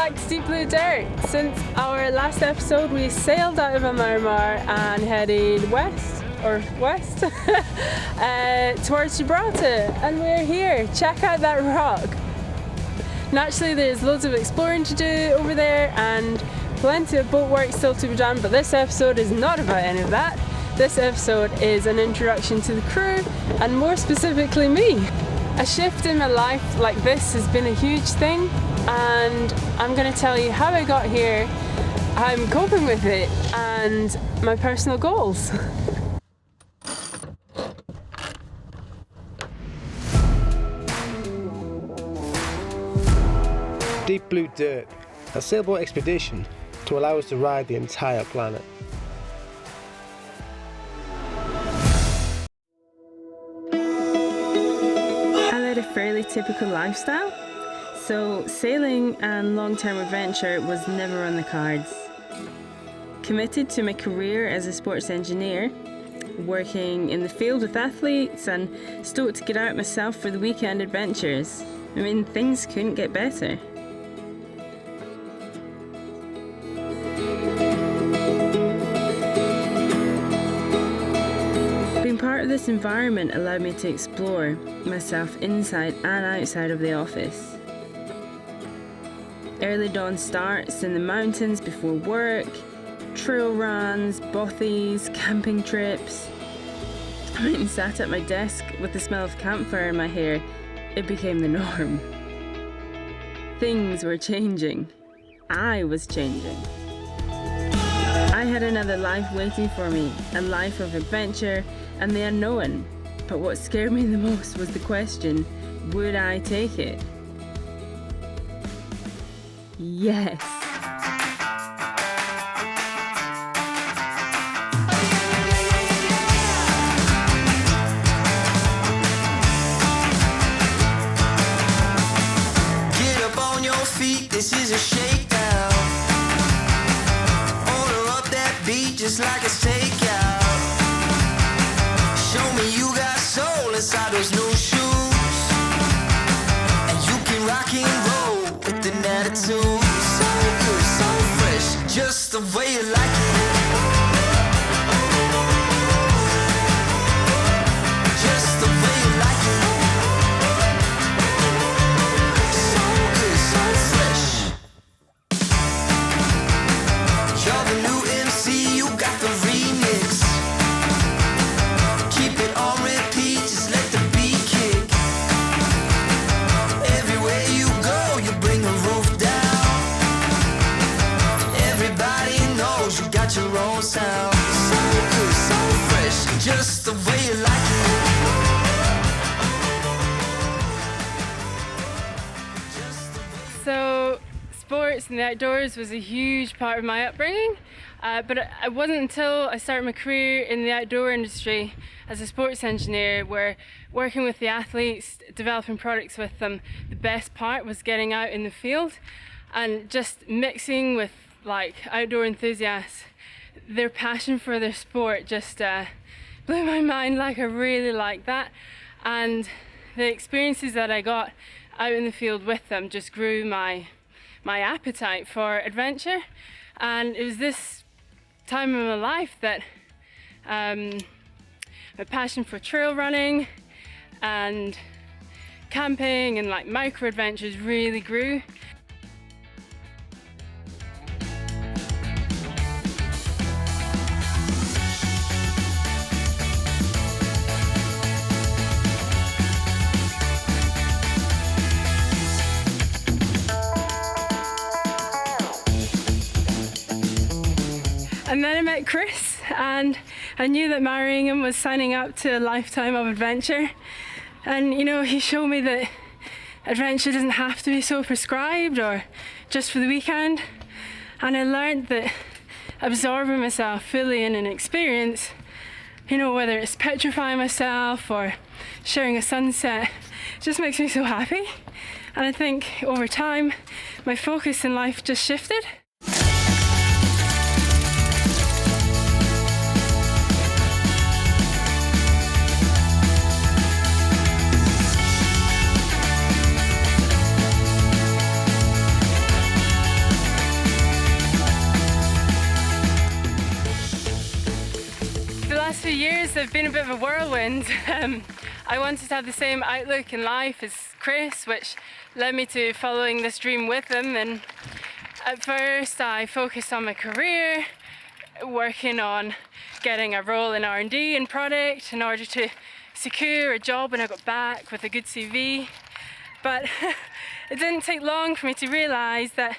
back to Deep Blue Dirt. Since our last episode we sailed out of Marmar and headed west towards Gibraltar, and we're here. Check out that rock. Naturally there's loads of exploring to do over there and plenty of boat work still to be done, but this episode is not about any of that. This episode is an introduction to the crew and more specifically me. A shift in my life like this has been a huge thing, and I'm going to tell you how I got here, how I'm coping with it, and my personal goals. Deep Blue Dirt, a sailboat expedition to allow us to ride the entire planet. I led a fairly typical lifestyle, so sailing and long-term adventure was never on the cards. Committed to my career as a sports engineer, working in the field with athletes and stoked to get out myself for the weekend adventures. I mean, things couldn't get better. Being part of this environment allowed me to explore myself inside and outside of the office. Early dawn starts in the mountains before work, trail runs, bothies, camping trips. I mean, sat at my desk with the smell of campfire in my hair, it became the norm. Things were changing. I was changing. I had another life waiting for me, a life of adventure and the unknown. But what scared me the most was the question, would I take it? Yes. Get up on your feet, this is a shakedown. Order up that beat just like it's takeout. Show me you got soul inside those new shoes, and you can rock and roll with an attitude. So good, so fresh, just the way you like it. Just the way you like it. So good, so fresh. You're the new MC, you got the remix. Keep it on repeat, just let the beat kick. Everywhere you go, you bring the roof down. Everybody knows you got your own sound. So good, so fresh, just the way you like it. So, sports and the outdoors was a huge part of my upbringing, but it wasn't until I started my career in the outdoor industry as a sports engineer, where working with the athletes, developing products with them, the best part was getting out in the field and just mixing with like outdoor enthusiasts. Their passion for their sport just blew my mind. Like, I really liked that, and the experiences that I got out in the field with them just grew my appetite for adventure. And it was this time in my life that my passion for trail running and camping and like micro adventures really grew. And then I met Chris, and I knew that marrying him was signing up to a lifetime of adventure. And you know, he showed me that adventure doesn't have to be so prescribed or just for the weekend. And I learned that absorbing myself fully in an experience, you know, whether it's petrifying myself or sharing a sunset, just makes me so happy. And I think over time, my focus in life just shifted. years have been a bit of a whirlwind. I wanted to have the same outlook in life as Chris, which led me to following this dream with him. And at first I focused on my career, working on getting a role in R&D and product in order to secure a job when I got back with a good CV. But it didn't take long for me to realise that,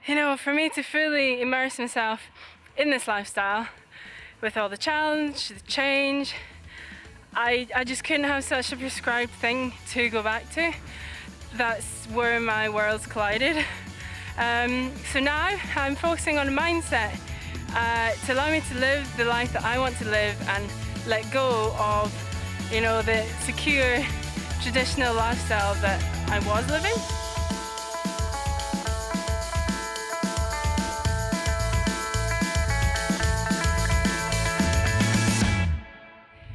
you know, for me to fully immerse myself in this lifestyle, with all the challenge, the change, I just couldn't have such a prescribed thing to go back to. That's where my worlds collided. So now I'm focusing on a mindset to allow me to live the life that I want to live and let go of, you know, the secure, traditional lifestyle that I was living.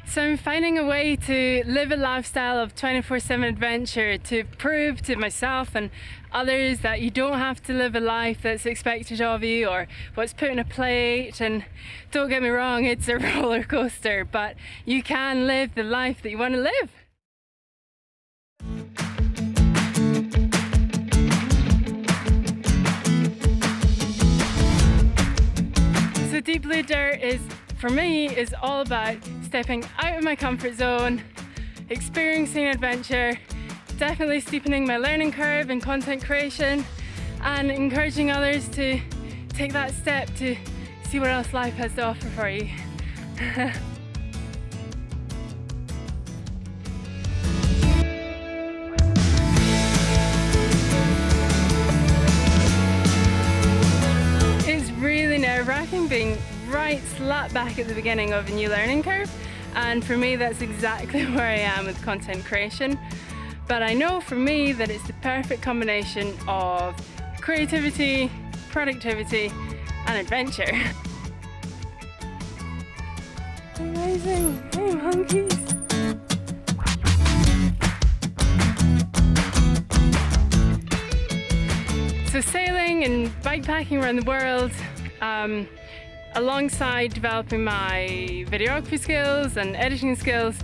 So I'm finding a way to live a lifestyle of 24/7 adventure, to prove to myself and others that you don't have to live a life that's expected of you or what's put on a plate. And don't get me wrong, it's a roller coaster, but you can live the life that you want to live. So Deep Blue Dirt is, for me, is all about stepping out of my comfort zone, experiencing adventure, definitely steepening my learning curve in content creation, and encouraging others to take that step to see what else life has to offer for you. It's really nerve-wracking being right slap back at the beginning of a new learning curve, and for me that's exactly where I am with content creation. But I know for me that it's the perfect combination of creativity, productivity and adventure. Amazing! Hey monkeys! So sailing and bikepacking around the world, alongside developing my videography skills and editing skills,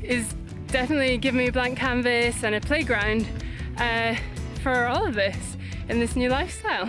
is definitely giving me a blank canvas and a playground for all of this in this new lifestyle.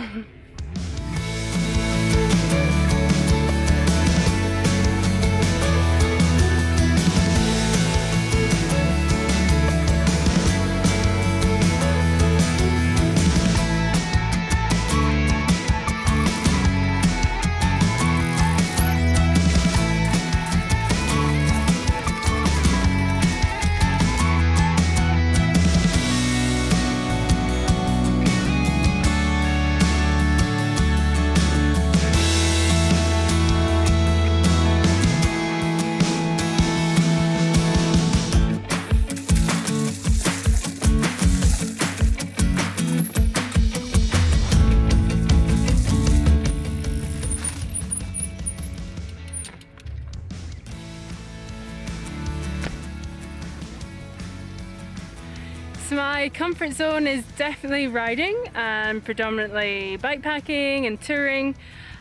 So my comfort zone is definitely riding, and predominantly bikepacking and touring.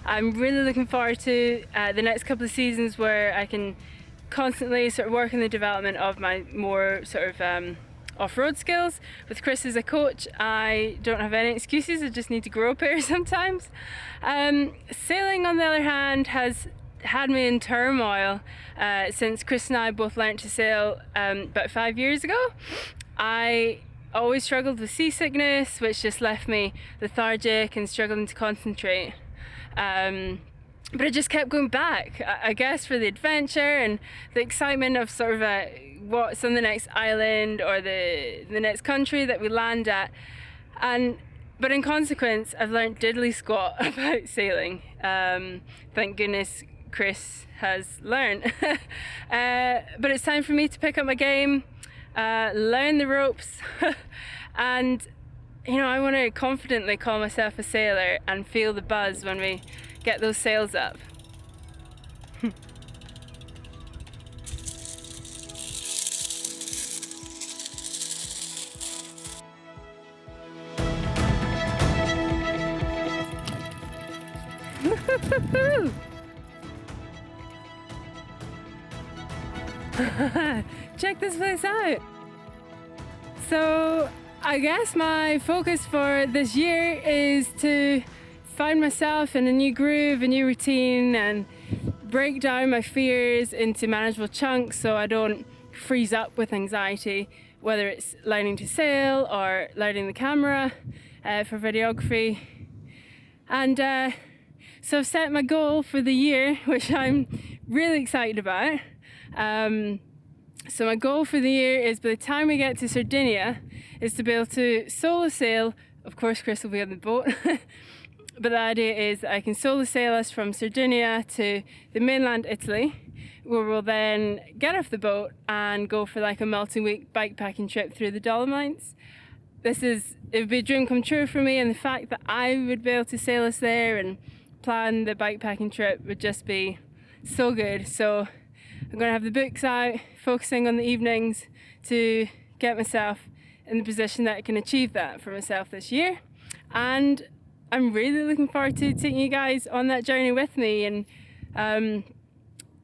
I'm really looking forward to the next couple of seasons where I can constantly sort of work on the development of my more sort of off-road skills. With Chris as a coach, I don't have any excuses, I just need to grow up here sometimes. Sailing, on the other hand, has had me in turmoil since Chris and I both learnt to sail about 5 years ago. I always struggled with seasickness, which just left me lethargic and struggling to concentrate. But I just kept going back, I guess, for the adventure and the excitement of sort of what's on the next island or the next country that we land at. But in consequence, I've learned diddly squat about sailing. Thank goodness Chris has learned. But it's time for me to pick up my game, learn the ropes, and you know, I want to confidently call myself a sailor and feel the buzz when we get those sails up. Check this place out. So I guess my focus for this year is to find myself in a new groove, a new routine, and break down my fears into manageable chunks so I don't freeze up with anxiety, whether it's learning to sail or learning the camera for videography. And so I've set my goal for the year, which I'm really excited about. So my goal for the year is, by the time we get to Sardinia, is to be able to solo sail. Of course, Chris will be on the boat. But the idea is that I can solo sail us from Sardinia to the mainland Italy, where we'll then get off the boat and go for like a multi-week bikepacking trip through the Dolomites. It would be a dream come true for me, and the fact that I would be able to sail us there and plan the bikepacking trip would just be so good. So I'm going to have the books out, focusing on the evenings to get myself in the position that I can achieve that for myself this year. And I'm really looking forward to taking you guys on that journey with me. And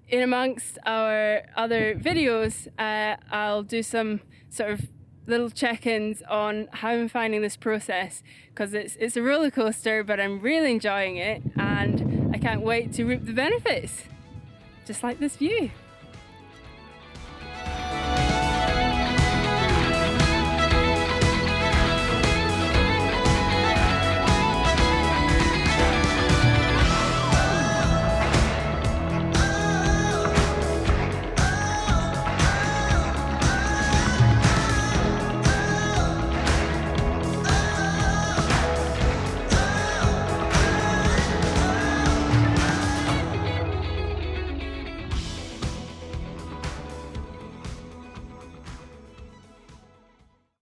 in amongst our other videos, I'll do some sort of little check-ins on how I'm finding this process, because it's a roller coaster, but I'm really enjoying it and I can't wait to reap the benefits, just like this view.